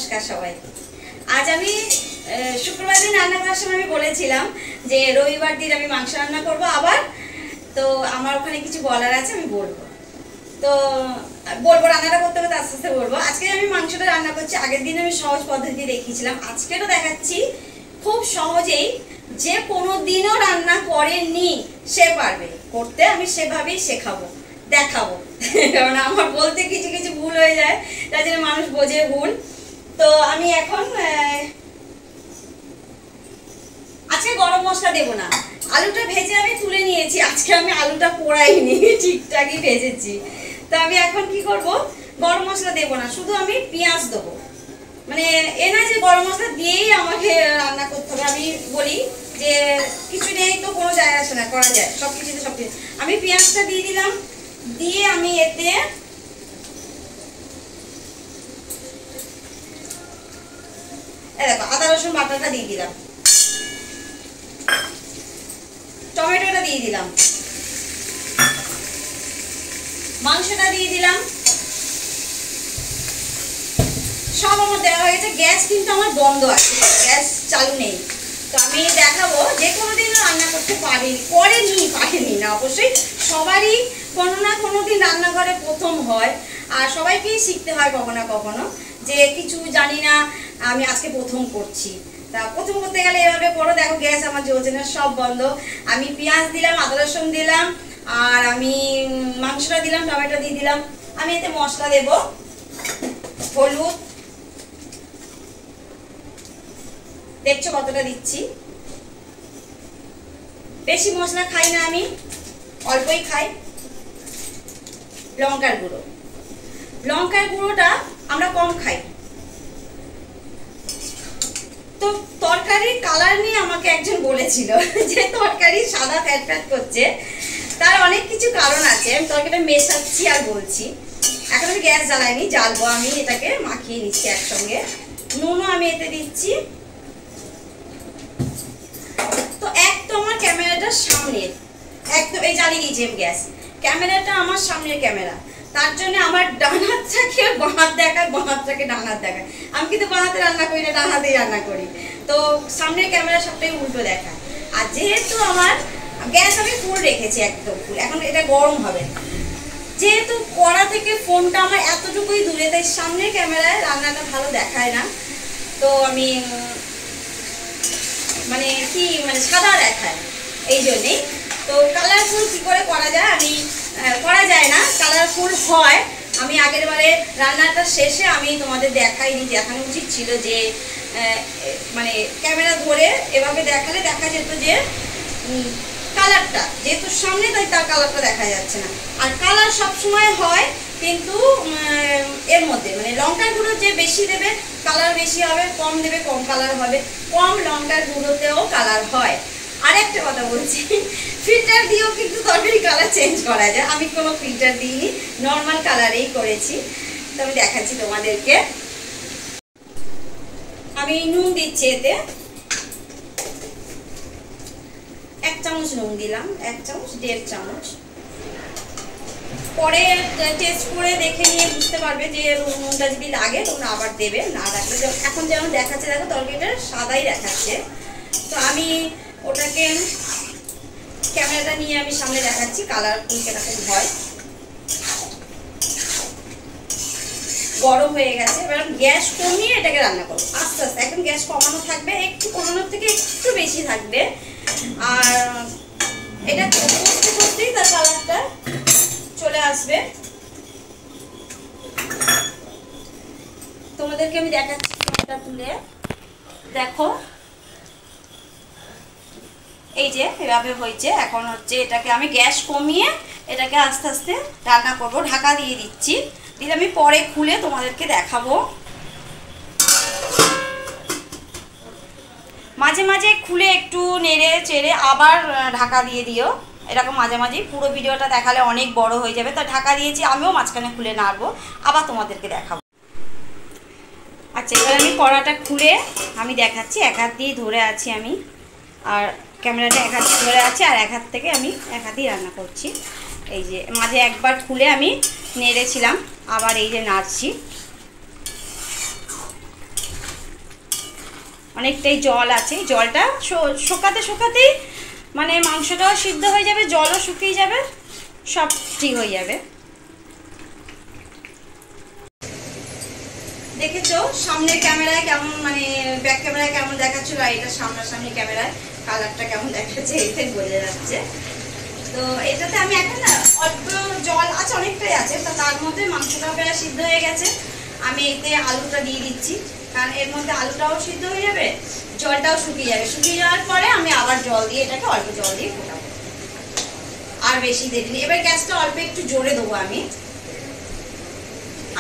নমস্কার সবাই। আজ আমি শুক্রবার দিন রান্না করার সময় আমি বলেছিলাম যে রবিবার দিন আমি মাংস রান্না করব আবার। তো আমার ওখানে কিছু বলার আছে, আমি বলবো। তো বলবো, রান্নাটা করতে করতে আস্তে আস্তে বলবো। আজকে আমি মাংসটা রান্না করছি, আগের দিন আমি সহজ পদ্ধতি দেখিয়েছিলাম, আজকেরও দেখাচ্ছি খুব সহজেই। যে কোনো দিনও রান্না করেনি সে পারবে করতে, আমি সেভাবেই শেখাবো, দেখাবো। কারণ আমার বলতে কিছু কিছু ভুল হয়ে যায়, তার জন্য মানুষ বোঝে ভুল। তো আমি এখন আজকে গরম মশলা দেবো না, আলুটা ভেজে আমি তুলে নিয়েছি। আজকে আমি আলুটা পোড়াইনি, ঠিকঠাকই ভেজেছি। তো আমি এখন কি করব, গরম মশলা দেবো না, শুধু আমি পেঁয়াজ দেবো। মানে এ না যে গরম মশলা দিয়েই আমাকে রান্না করতে হবে। আমি বলি যে কিছু নেই তো কোনো যায় আসে না, করা যায় সব কিছুতে সব কিছু। আমি পেঁয়াজটা দিয়ে দিলাম, দিয়ে আমি এতে দেখো আদা রসুন বাটাটা দিয়ে দিলাম, টমেটোটা দিয়ে দিলাম, মাংসটা দিয়ে দিলাম, সব আমার দেওয়া হয়ে গেছে। গ্যাস কিন্তু আমার বন্ধ আছে, গ্যাস চালু নেই। তো আমি দেখাবো, যে কোনো দিন রান্না করতে পারেনি না, অবশ্যই সবারই কোনো না কোনো দিন রান্নাঘরে প্রথম হয়, আর সবাইকেই শিখতে হয় কখনো না কখনো, যে কিছু জানি না আমি আজকে প্রথম করছি। তা প্রথম করতে গেলে এভাবে করো। দেখো গ্যাস আমার জ্বলছে না, সব বন্ধ। আমি পেঁয়াজ দিলাম, আদা রসুন দিলাম, আর আমি মাংসটা দিলাম, টমেটো দিয়ে দিলাম। আমি এতে মশলা দেব, হলুদ দেখছো কতটা দিচ্ছি, বেশি মশলা খাই না আমি, অল্পই খাই। লঙ্কার গুঁড়োটা আমরা কম খাই। তো তরকারির কালার নিয়ে আমাকে একজন বলেছিল যে তরকারি সাদা ফ্যাট ফ্যাট করছে, তার অনেক কিছু কারণ আছে। আমি তরকারিটা মেশাচ্ছি আর বলছি। এখন আমি গ্যাস জ্বালাইনি, জ্বালবো। আমি এটাকে মাখিয়ে নিচ্ছি একসঙ্গে। নুনও আমি এতে দিচ্ছি। তো একদম আমার ক্যামেরাটা সামনের, একদম এই জ্বালিয়ে দিয়েছি আমি গ্যাস। ক্যামেরাটা আমার সামনের ক্যামেরা, তার জন্য আমার ডান হাতটাকে বাঁ হাত দেখায়, বাঁ হাতটাকে ডান হাত দেখায়। আমি কিন্তু বাঁ হাতে রান্না করি না, ডান হাতেই রান্না করি। তো সামনের ক্যামেরা সবটাই উল্টো দেখায়। আর যেহেতু আমার গ্যাস আমি ফুল রেখেছি, একদম ফুল, এখন এটা গরম হবে। যেহেতু কড়া থেকে ফোনটা আমার এতটুকুই দূরে, তাই সামনের ক্যামেরায় রান্নাটা ভালো দেখায় না। তো আমি মানে সাদা দেখায়, এই জন্যেই। তো কালারফুল কি করে করা যায়, আমি করা যায় না, কালারফুল হয়। আমি আগের বারে রান্নাটা শেষে আমি তোমাদের দেখাইনি, দেখানো উচিত ছিল যে মানে ক্যামেরা ধরে এভাবে দেখালে দেখা যেত যে কালারটা, যেহেতু সামনে তাই তার কালারটা দেখা যাচ্ছে না। আর কালার সবসময় হয়, কিন্তু এর মধ্যে মানে লঙ্কার গুঁড়ো যে বেশি দেবে কালার বেশি হবে, কম দেবে কম কালার হবে। কম লঙ্কার গুঁড়োতেও কালার হয়। আর একটা কথা বলছি, ফিল্টার দিয়েও কিন্তু তরকারি কালার চেঞ্জ করা যায়। আমি কোনো ফিল্টার দিইনি, নর্মাল কালারেই করেছি। তো আমি দেখাচ্ছি তোমাদেরকে। আমি নুন দিচ্ছি এতে, 1 চামচ নুন দিলাম, 1 চামচ 1.5 চামচ। পরে টেস্ট করে দেখে নিয়ে বুঝতে পারবে যে নুনটা যদি লাগে তখন আবার দেবে, না রাখলে এখন যেমন দেখাচ্ছে, দেখো তরকারিটা সাদাই দেখাচ্ছে। তো আমি ওটাকে ক্যামেরাটা নিয়ে আমি সামনে দেখাচ্ছি কালারফুল কেরকম হয়। গরম হয়ে গেছে, এবার গ্যাস কমিয়ে এটাকে রান্না করবো আস্তে আস্তে। এখন গ্যাস কমানো থাকবে, একটু কমানোর থেকে একটু বেশি থাকবে। আর এটা কষতে কষতেই তার কালারটা চলে আসবে। তোমাদেরকে আমি দেখাচ্ছি, এটা তুলে দেখো, এই যে এভাবে হয়েছে। এখন হচ্ছে এটাকে আমি গ্যাস কমিয়ে এটাকে আস্তে আস্তে রান্না করব। ঢাকা দিয়ে দিচ্ছি, দিলে আমি পরে খুলে তোমাদেরকে দেখাবো। মাঝে মাঝে খুলে একটু নেড়ে চেড়ে আবার ঢাকা দিয়ে দিও, এরকম মাঝে মাঝেই। পুরো ভিডিওটা দেখালে অনেক বড় হয়ে যাবে, তো ঢাকা দিয়েছি, আমিও মাঝখানে খুলে নাড়বো, আবার তোমাদেরকে দেখাবো। আচ্ছা, এবার আমি কড়াটা খুলে আমি দেখাচ্ছি। এক হাত দিয়ে ধরে আছি আমি, আর ক্যামেরাটা এক হাত দিয়ে ধরে আছে, আর এক হাত থেকে আমি এক হাতেই রান্না করছি। এই যে মাঝে একবার খুলে আমি নেড়েছিলাম, আবার এই যে নাড়ছি। অনেকটাই জল আছে, জলটা শুকাতে শুকাতেই মানে মাংসটাও সিদ্ধ হয়ে যাবে, জলও শুকিয়ে যাবে, সব ঠিক হয়ে যাবে। দেখেছো সামনের ক্যামেরায় কেমন, মানে ব্যাক ক্যামেরায় কেমন দেখাচ্ছিল, আর এটা সামনাসামনি ক্যামেরায় কালারটা কেমন দেখাচ্ছে, এইটাই বোঝা যাচ্ছে। তো এটাতে আমি এখন না অল্প জল আছে, অনেকটাই আছে, তো তার মধ্যে মাংসটাও প্রায় সিদ্ধ হয়ে গেছে। আমি এতে আলুটা দিয়ে দিচ্ছি, কারণ এর মধ্যে আলুটাও সিদ্ধ হয়ে যাবে, জলটাও শুকিয়ে যাবে। শুকিয়ে যাওয়ার পরে আমি আবার জল দিয়ে এটাকে অল্প জল দিয়ে ফোটাবো, আর বেশি দেরি নেই। এবার গ্যাসটা অল্প একটু জোরে দেবো আমি,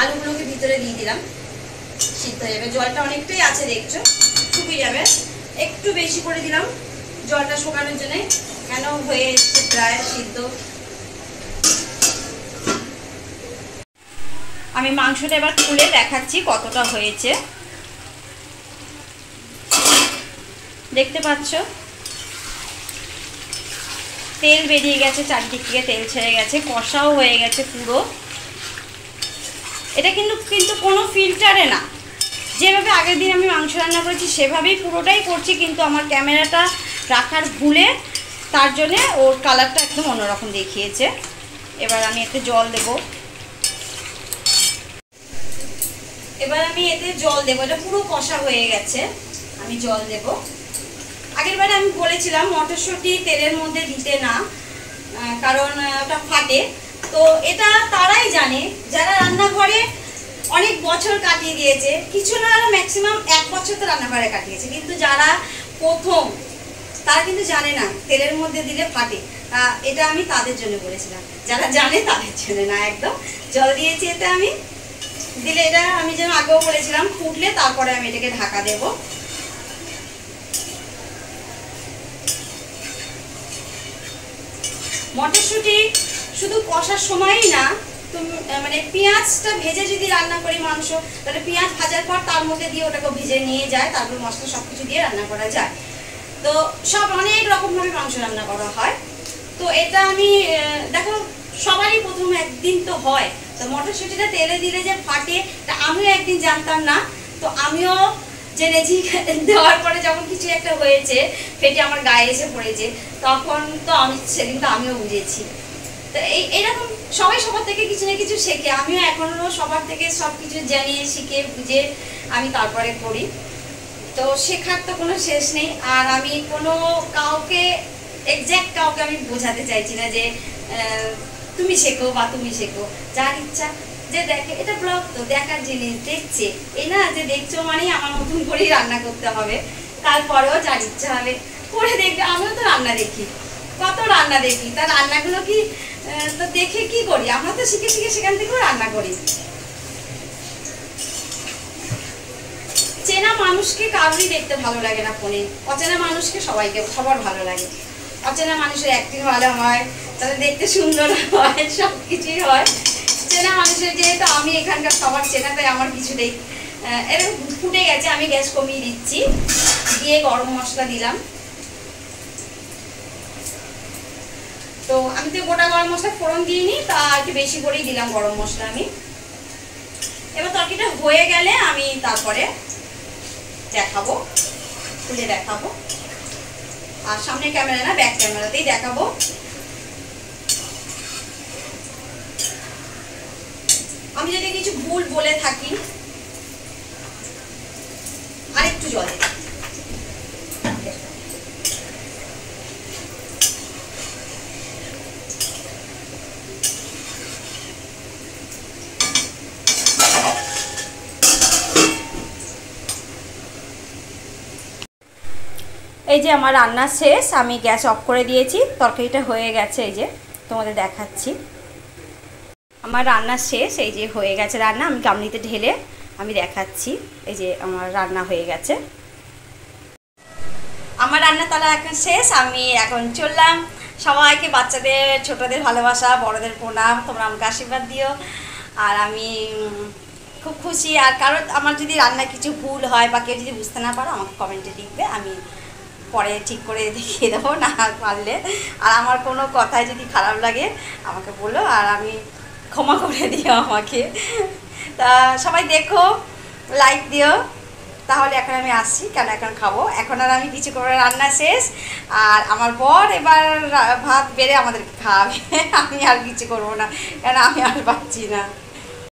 আলুগুলোকে ভিতরে দিয়ে দিলাম, সিদ্ধ হয়ে যাবে। জলটা অনেকটাই আছে দেখছো, শুকিয়ে যাবে। একটু বেশি করে দিলাম জলটা শুকানোর জন্য, কেন হয়ে এসছে প্রায় সিদ্ধ। আমি মাংসটা এবার খুলে দেখাচ্ছি কতটা হয়েছে। দেখতে পাচ্ছ তেল বেরিয়ে গেছে, চারদিক থেকে তেল ছেড়ে গেছে, কষাও হয়ে গেছে পুরো। এটা কিন্তু কোনো ফিল্টারে না, যেভাবে আগের দিন আমি মাংস রান্না করেছি সেভাবেই পুরোটাই করছি, কিন্তু আমার ক্যামেরাটা রাখার ভুলে তার জন্যে ওর কালারটা একদম অন্যরকম দেখিয়েছে। এবার আমি এতে জল দেব, এটা পুরো কষা হয়ে গেছে, আমি জল দেব। আগেরবারে আমি বলেছিলাম মটরশুঁটি তেলের মধ্যে দিতে না, কারণ ওটা ফাটে। তো এটা তারাই জানে যারা রান্নাঘরে অনেক বছর কাটিয়ে দিয়েছে, কিছু না হলে ম্যাক্সিমাম 1 বছর তো রান্নাঘরে কাটিয়েছে, কিন্তু যারা প্রথম তারা কিন্তু জানে না তেলের মধ্যে দিলে ফাটে। এটা আমি তাদের জন্য বলেছিলাম, যারা জানে তাদের জন্য না। একদম জল দিয়েছি এতে আমি, দিলে এটা আমি যেন আগেও বলেছিলাম ফুটলে তারপরে আমি এটাকে ঢাকা দেব। মটরশুঁটি শুধু কষার সময়ই না, তুমি মানে পেঁয়াজটা ভেজে যদি রান্না করি মাংস, তাহলে পেঁয়াজ ভাজার পর তার মধ্যে দিয়ে ওটাকে ভেজে নিয়ে যায়, তারপর মশলা সব কিছু দিয়ে রান্না করা যায়। তো সব অনেক রকমভাবে মাংস রান্না করা হয়। তো এটা আমি দেখো সবারই প্রথম একদিন তো হয়, তো মটরশুঁটিটা তেলে দিলে যে ফাটে তা আমিও একদিন জানতাম না, তো আমিও জেনেছি। দেওয়ার পরে যখন কিছু একটা হয়েছে, ফেটে আমার গায়ে এসে পড়েছে, তখন তো সেদিন তো আমিও বুঝেছি। তো এইরকম সবাই সবার থেকে কিছু না কিছু শেখে, আমিও এখনো সবার থেকে সব কিছু জানিয়ে শিখে বুঝে আমি তারপরে করি। তো শেখার তো কোনো শেষ নেই। আর আমি কোনো কাউকে এক্স্যাক্ট কাউকে আমি বোঝাতে চাইছি না যে তুমি শেখো বা তুমি শেখো, যার ইচ্ছা যে দেখে, এটা ব্লগ তো দেখার জিনিস, দেখছে এই না যে দেখছো মানেই আমার মতন করেই রান্না করতে হবে। তারপরেও যার ইচ্ছা হবে করে দেখবে। আমিও তো রান্না দেখি, কত রান্না দেখি, তার রান্নাগুলো কি তো দেখে কি করি, আমরা তো শিখে শিখে সেখান থেকেও রান্না করি। চেনা মানুষকে কারোরই দেখতে ভালো লাগে না ফোনে, অচেনা মানুষকে সবার ভালো লাগে। অচেনা মানুষের অ্যাক্টিং ভালো হয়, তাদের দেখতে সুন্দর হয়, সব কিছুই হয়। চেনা মানুষের যেহেতু আমি এখানকার সবার চেনা, তাই আমার কিছু নেই। এরকম ফুটে গেছে, আমি গ্যাস কমিয়ে দিচ্ছি, দিয়ে গরম মশলা দিলাম। তো আমি তো গোটা গরম মশলা ফোড়ন দিইনি, তা একটু বেশি করেই দিলাম গরম মশলা আমি। এবার তরকারিটা হয়ে গেলে আমি তারপরে দেখাবো, খুলে দেখাবো। আর সামনে ক্যামেরা না, ব্যাক ক্যামেরাতেই দেখাবো। আমি যদি কিছু ভুল বলে থাকি আরেকটু জল দিই। এই যে আমার রান্না শেষ, আমি গ্যাস অফ করে দিয়েছি, তরকারিটা হয়ে গেছে, এই যে তোমাদের দেখাচ্ছি। আমার রান্না শেষ, এই যে হয়ে গেছে রান্না, আমি গামলিতে ঢেলে আমি দেখাচ্ছি। এই যে আমার রান্না হয়ে গেছে, আমার রান্না তারা এখন শেষ। আমি এখন চললাম। সবাইকে, বাচ্চাদের ছোটদের ভালোবাসা, বড়দের প্রণাম, তোমরা আমাকে আশীর্বাদ দিও। আর আমি খুব খুশি। আর কারণ আমার যদি রান্না কিছু ভুল হয় বা কেউ যদি বুঝতে না পারো, আমাকে কমেন্টে লিখবে, আমি পরে ঠিক করে দেখিয়ে দেবো না পারলে। আর আমার কোনো কথায় যদি খারাপ লাগে আমাকে বলো, আর আমি ক্ষমা করে দিও আমাকে। তা সবাই দেখো, লাইক দিও, তাহলে এখন আমি আসছি, কেন এখন খাবো, এখন আর আমি কিছু করবো, রান্না শেষ। আর আমার বর এবার ভাত বেড়ে আমাদেরকে খাওয়াবে। আমি আর কিছু করবো না, কেন আমি আর পাচ্ছি না।